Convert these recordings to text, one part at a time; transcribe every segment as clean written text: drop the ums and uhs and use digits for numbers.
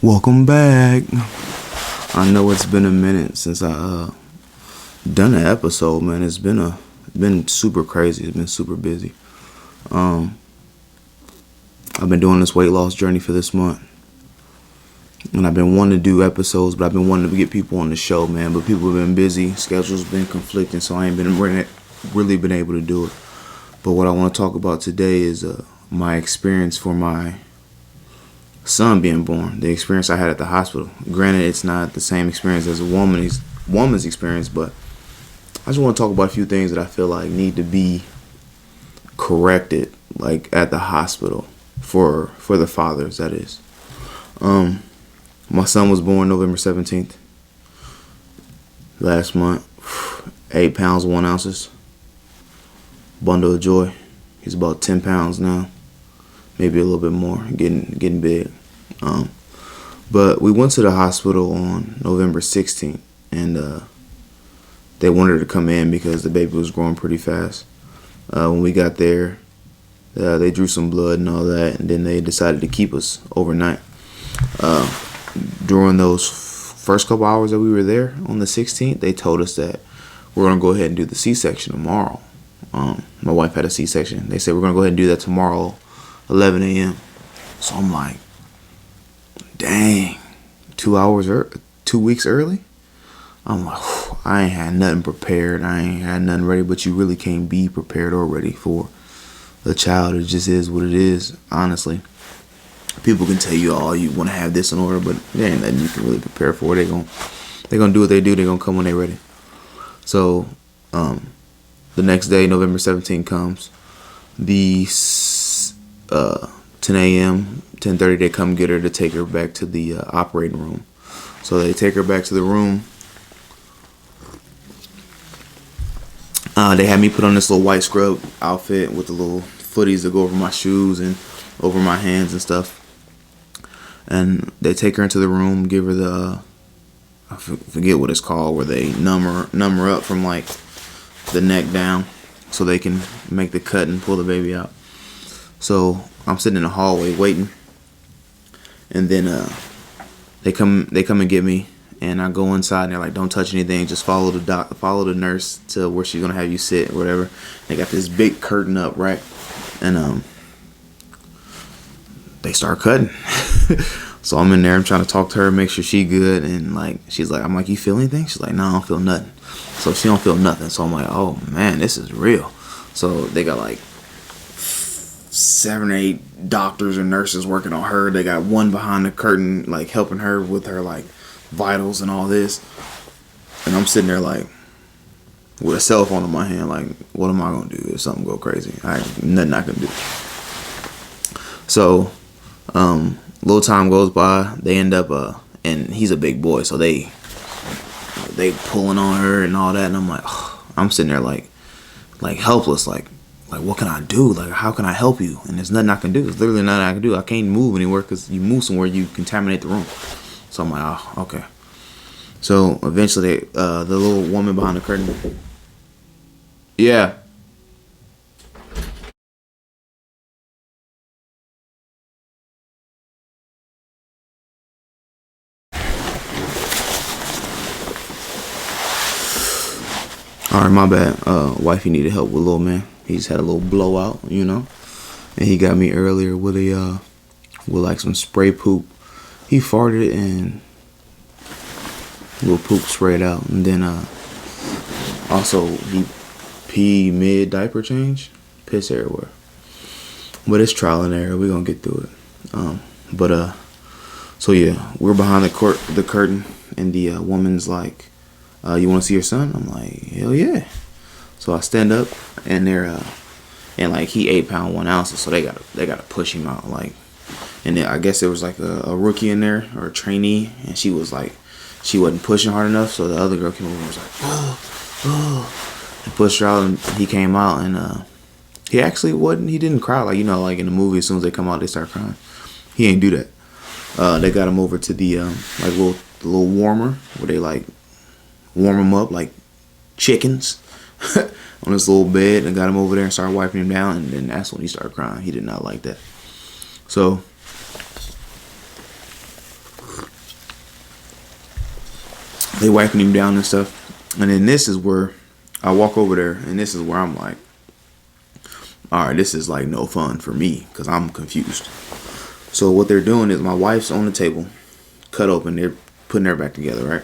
Welcome back. I know it's been a minute since I done an episode, man. It's been super crazy. It's been super busy. I've been doing this weight loss journey for this month, and I've been wanting to do episodes, but I've been wanting to get people on the show, man. But people have been busy, schedules been conflicting, so I ain't been really been able to do it. But what I want to talk about today is my experience for my son being born, the experience I had at the hospital. Granted, it's not the same experience as a woman's experience, but I just want to talk about a few things that I feel like need to be corrected, like at the hospital for the fathers, that is. My son was born November 17th last month. 8 pounds 1 ounces. Bundle of joy. He's about 10 pounds now, maybe a little bit more, getting big. But we went to the hospital on November 16th, and they wanted to come in because the baby was growing pretty fast. When we got there, they drew some blood and all that, and then they decided to keep us overnight. During those first couple hours that we were there on the 16th, they told us that we're going to go ahead and do the C-section tomorrow. My wife had a C-section. They said we're going to go ahead and do that tomorrow, 11 a.m. So I'm like, dang, 2 weeks early? I'm like, I ain't had nothing prepared. I ain't had nothing ready, but you really can't be prepared or ready for a child. It just is what it is, honestly. People can tell you, oh, you want to have this in order, but there ain't nothing you can really prepare for. They're gonna do what they do. They're gonna come when they're ready. So, the next day, November 17th comes. The 10 a.m., 10:30, they come get her to take her back to the operating room. So they take her back to the room. They had me put on this little white scrub outfit with the little footies that go over my shoes and over my hands and stuff. And they take her into the room, give her the, I forget what it's called, where they numb her up from like the neck down so they can make the cut and pull the baby out. So I'm sitting in the hallway waiting, and then they come and get me, and I go inside and they're like, don't touch anything, just follow the nurse to where she's gonna have you sit or whatever. They got this big curtain up, right? And they start cutting. So I'm in there, I'm trying to talk to her, make sure she good, and like she's like, I'm like, you feel anything? She's like, no, I don't feel nothing. So she don't feel nothing. So I'm like, oh man, this is real. So they got like 7 or 8 doctors and nurses working on her. They got one behind the curtain, like helping her with her like vitals and all this. And I'm sitting there like with a cell phone in my hand, like, what am I gonna do if something go crazy? Nothing I can do. So, little time goes by. They end up, and he's a big boy, so they pulling on her and all that, and I'm like, oh, I'm sitting there like helpless, like what can I do? Like, how can I help you? And there's nothing I can do. There's literally nothing I can do. I can't move anywhere because you move somewhere, you contaminate the room. So I'm like, oh, okay. So eventually, the little woman behind the curtain, yeah. Alright, my bad. Wifey needed help with little man. He just had a little blowout, and he got me earlier with like some spray poop. He farted and little poop sprayed out, and then also he peed mid diaper change, piss everywhere. But it's trial and error. We're gonna get through it. So yeah, we're behind the curtain, and the woman's like, you want to see your son? I'm like, hell yeah. So I stand up, and they're and like he 8 pound 1 ounces, so they gotta push him out, like. And then I guess there was like a rookie in there, or a trainee, and she wasn't pushing hard enough, so the other girl came over and was like, oh, and pushed her out, and he came out, and he actually he didn't cry, like like in the movie, as soon as they come out they start crying. He ain't do that. They got him over to the like little warmer where they like warm him up like chickens on this little bed, and got him over there and started wiping him down, and then that's when he started crying. He did not like that. So They wiping him down and stuff. And then this is where I walk over there, and this is where I'm like, all right, this is like no fun for me because I'm confused. So what they're doing is my wife's on the table, cut open. They're putting her back together, right?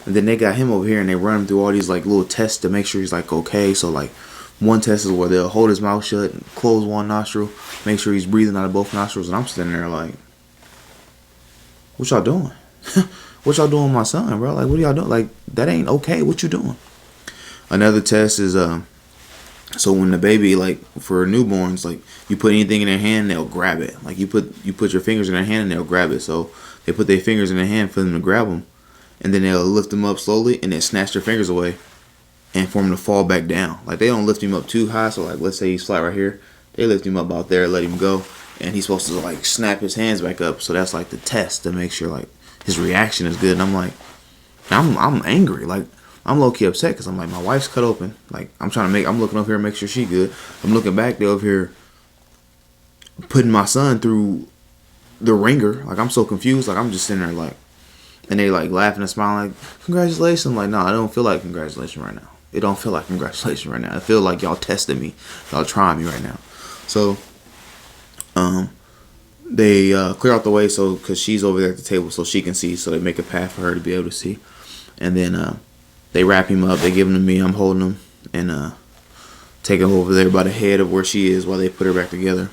And then they got him over here, and they run him through all these like little tests to make sure he's like okay. So like one test is where they'll hold his mouth shut, and close one nostril, make sure he's breathing out of both nostrils. And I'm sitting there like, what y'all doing? What y'all doing with my son, bro? Like, what are y'all doing? Like, that ain't okay. What you doing? Another test is so when the baby, like for newborns, like you put anything in their hand, they'll grab it. Like you put your fingers in their hand and they'll grab it. So they put their fingers in their hand for them to grab them, and then they'll lift them up slowly and then snatch their fingers away and for him to fall back down. Like they don't lift him up too high. So like let's say he's flat right here, they lift him up out there, let him go, and he's supposed to like snap his hands back up. So that's like the test to make sure like his reaction is good. And I'm like, I'm angry. Like I'm low key upset because I'm like, my wife's cut open. Like I'm looking over here to make sure she good. I'm looking back, they're over here putting my son through the ringer. Like I'm so confused. Like I'm just sitting there like, and they like laughing and smiling like, congratulations. I'm like, no, I don't feel like congratulations right now. It don't feel like congratulations right now. I feel like y'all testing me. Y'all trying me right now. So, they clear out the way because she's over there at the table so she can see. So they make a path for her to be able to see. And then they wrap him up. They give him to me. I'm holding him and take him over there by the head of where she is while they put her back together.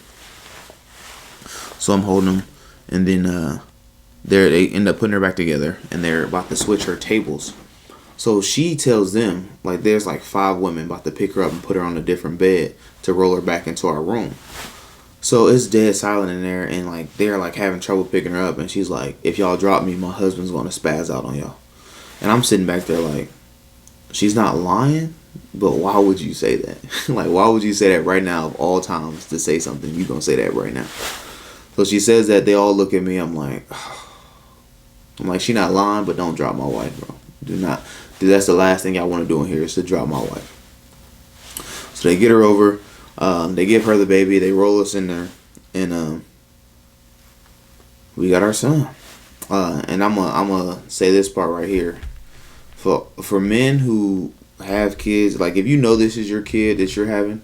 So I'm holding him, and then they end up putting her back together, and they're about to switch her tables. So she tells them, like, there's like 5 women about to pick her up and put her on a different bed to roll her back into our room. So it's dead silent in there, and like they're like having trouble picking her up, and she's like, if y'all drop me, my husband's gonna spaz out on y'all. And I'm sitting back there like, she's not lying, but why would you say that? Like, why would you say that right now of all times to say something? You gonna say that right now? So she says that. They all look at me. I'm like, she not lying, but don't drop my wife, bro. Do not. That's the last thing y'all want to do in here is to drop my wife. So they get her over. They give her the baby. They roll us in there, and we got our son. And I'm gonna say this part right here. For men who have kids, like if you know this is your kid that you're having,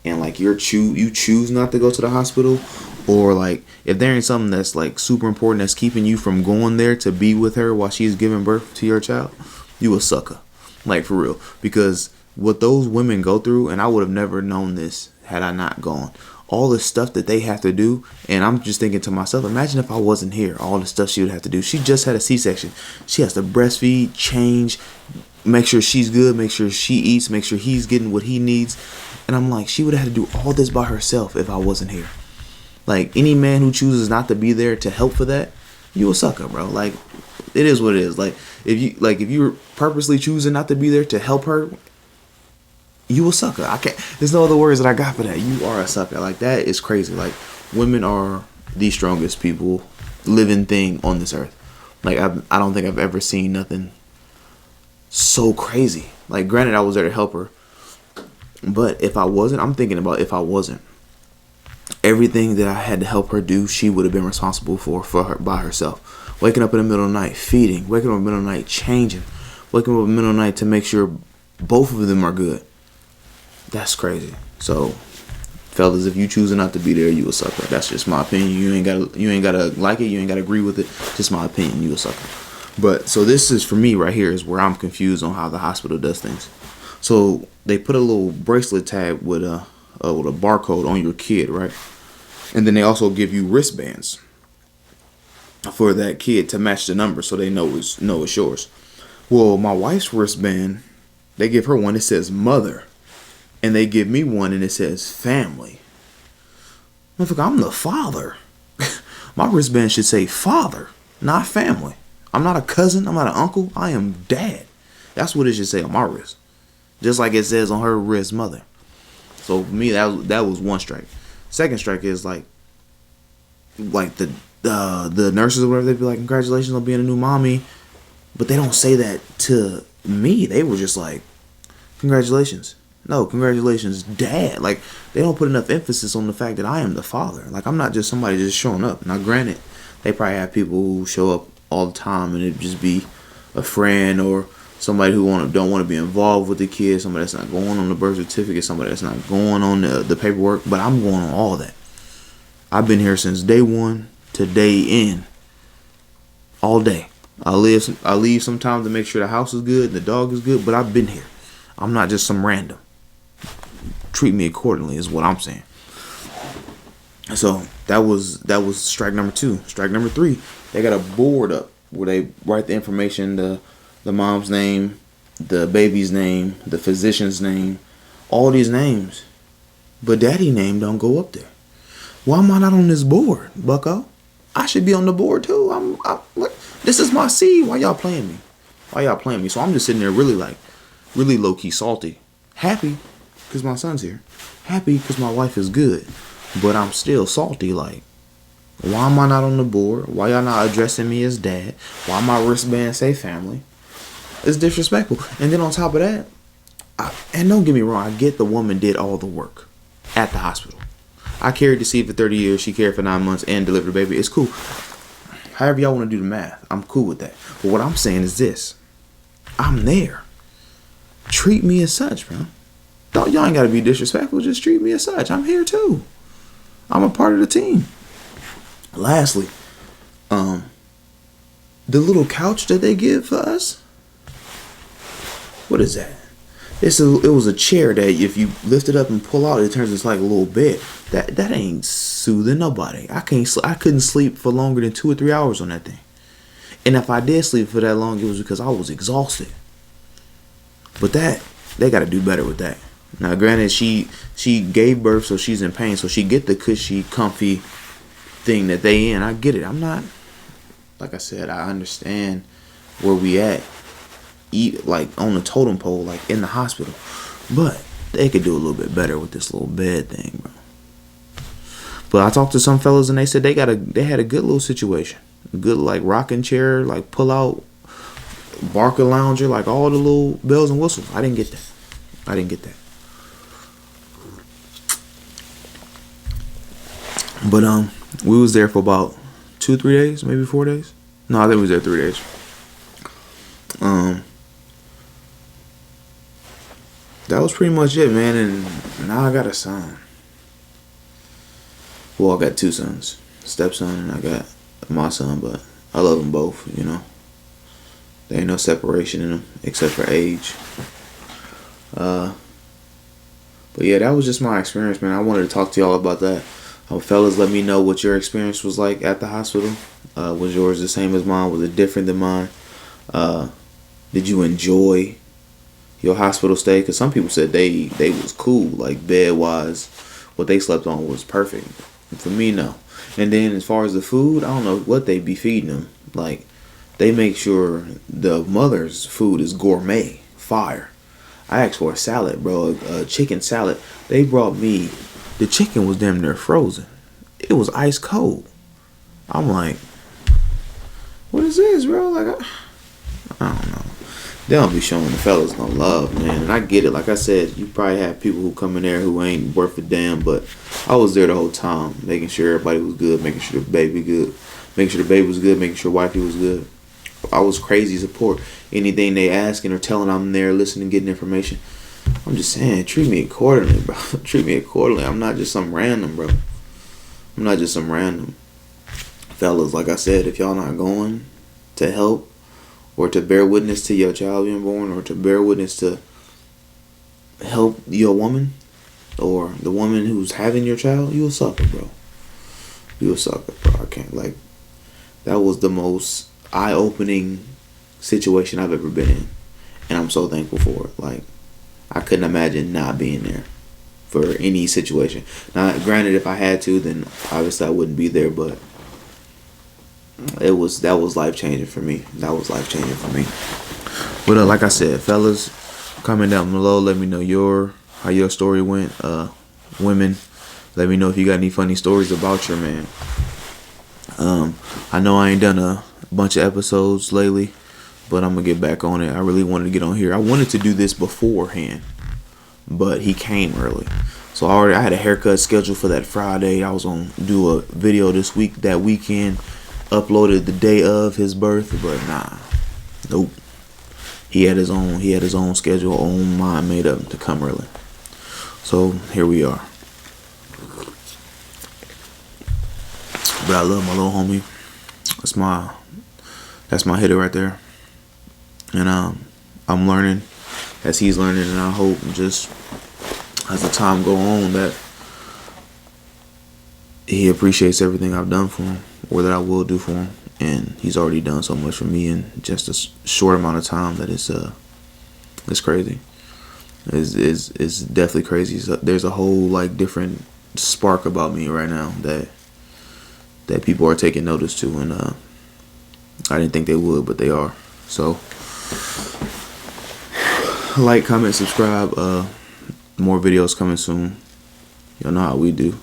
and like you choose not to go to the hospital, or like if there ain't something that's like super important that's keeping you from going there to be with her while she's giving birth to your child, you a sucker, like for real. Because what those women go through, and I would have never known this had I not gone. All the stuff that they have to do, and I'm just thinking to myself, imagine if I wasn't here, all the stuff she would have to do. She just had a C-section. She has to breastfeed, change, make sure she's good, make sure she eats, make sure he's getting what he needs. And I'm like, she would have had to do all this by herself if I wasn't here. Like, any man who chooses not to be there to help for that, you a sucker, bro. Like, it is what it is. Like, if you're purposely choosing not to be there to help her, you a sucker. I can't. There's no other words that I got for that. You are a sucker. Like, that is crazy. Like, women are the strongest people, living thing on this earth. Like, I don't think I've ever seen nothing so crazy. Like, granted, I was there to help her, but if I wasn't, I'm thinking about if I wasn't, everything that I had to help her do, she would have been responsible for her by herself. Waking up in the middle of the night, feeding. Waking up in the middle of the night, changing. Waking up in the middle of the night to make sure both of them are good. That's crazy. So, fellas, if you choosing not to be there, you a sucker. That's just my opinion. You ain't gotta like it. You ain't gotta agree with it. Just my opinion. You a sucker. But so this is for me right here is where I'm confused on how the hospital does things. So they put a little bracelet tag with a barcode on your kid, right? And then they also give you wristbands for that kid to match the number, so they know it's yours. Well, my wife's wristband, they give her one that says mother. And they give me one and it says family. Motherfucker, I'm the father. My wristband should say father, not family. I'm not a cousin. I'm not an uncle. I am dad. That's what it should say on my wrist. Just like it says on her wrist, mother. So for me, that was one strike. Second strike is like the nurses or whatever, they'd be like, congratulations on being a new mommy. But they don't say that to me. They were just like, congratulations. No, congratulations, dad. Like, they don't put enough emphasis on the fact that I am the father. Like, I'm not just somebody just showing up. Now, granted, they probably have people who show up all the time and it'd just be a friend or somebody who don't want to be involved with the kid, somebody that's not going on the birth certificate, somebody that's not going on the paperwork, but I'm going on all that. I've been here since day one to day in, all day. I leave sometimes to make sure the house is good and the dog is good, but I've been here. I'm not just some random. Treat me accordingly is what I'm saying. So that was strike number 2. Strike number 3, they got a board up where they write the information, the mom's name, the baby's name, the physician's name, all these names. But daddy's name don't go up there. Why am I not on this board, bucko? I should be on the board too. This is my seed. Why y'all playing me? So I'm just sitting there really low-key salty. Happy because my son's here. Happy because my wife is good. But I'm still salty, like, why am I not on the board? Why y'all not addressing me as dad? Why my wristband say family? It's disrespectful. And then on top of that, and don't get me wrong, I get the woman did all the work at the hospital. I carried the seed for 30 years. She carried for 9 months and delivered a baby. It's cool. However y'all want to do the math, I'm cool with that. But what I'm saying is this. I'm there. Treat me as such, bro. Y'all ain't got to be disrespectful. Just treat me as such. I'm here too. I'm a part of the team. Lastly, the little couch that they give for us. What is that? It was a chair that if you lift it up and pull out, it turns into like a little bed. That ain't soothing nobody. I couldn't sleep for longer than 2 or 3 hours on that thing. And if I did sleep for that long, it was because I was exhausted. But they got to do better with that. Now, granted, she gave birth, so she's in pain, so she get the cushy, comfy thing that they in. I get it. I'm not, like I said, I understand where we at, like on the totem pole, like in the hospital. But they could do a little bit better with this little bed thing, bro. But I talked to some fellas and they said they had a good little situation, a good like rocking chair, like pull out, Barker lounger, like all the little bells and whistles. I didn't get that. But we was there for about 2-3 days, maybe 4 days. No, I think we was there 3 days. That was pretty much it, man. And now I got a son. Well, I got 2 sons, stepson, and I got my son. But I love them both, you know. There ain't no separation in them except for age. But yeah, that was just my experience, man. I wanted to talk to y'all about that. Fellas, let me know what your experience was like at the hospital. Was yours the same as mine? Was it different than mine? Did you enjoy your hospital stay? Because some people said they was cool, like bed-wise. What they slept on was perfect. For me, no. And then as far as the food, I don't know what they be feeding them. Like, they make sure the mother's food is gourmet, fire. I asked for a salad, bro, a chicken salad. They brought me, the chicken was damn near frozen. It was ice cold. I'm like, what is this, bro? Like, I don't know. They don't be showing the fellas no love, man. And I get it. Like I said, you probably have people who come in there who ain't worth a damn, but I was there the whole time, making sure everybody was good, making sure the baby good, making sure the baby was good, making sure wifey was good. I was crazy support. Anything they asking or telling, I'm there listening, getting information. I'm just saying, treat me accordingly, bro. Treat me accordingly. I'm not just some random, bro. I'm not just some random. Fellas, like I said, if y'all not going to help or to bear witness to your child being born or to bear witness to help your woman or the woman who's having your child, you a sucker, bro. You a sucker, bro. I can't, like, that was the most eye-opening situation I've ever been in. And I'm so thankful for it. Like, I couldn't imagine not being there for any situation. Now, granted, if I had to, then obviously I wouldn't be there, but that was life-changing for me. That was life-changing for me. But like I said, fellas, comment down below. Let me know how your story went. Women, let me know if you got any funny stories about your man. I know I ain't done a bunch of episodes lately, but I'm gonna get back on it. I really wanted to get on here. I wanted to do this beforehand, but he came early. So I had a haircut scheduled for that Friday. I was gonna do a video that weekend, uploaded the day of his birth, but nah. Nope. he had his own schedule, own mind made up to come early. So here we are. But I love my little homie. That's my hitter right there. And I'm learning as he's learning, and I hope just as the time go on that he appreciates everything I've done for him, or that I will do for him. And he's already done so much for me in just a short amount of time that it's crazy. It's definitely crazy. So there's a whole like different spark about me right now that people are taking notice to, and I didn't think they would, but they are. So like, comment, subscribe. More videos coming soon. Y'all know how we do.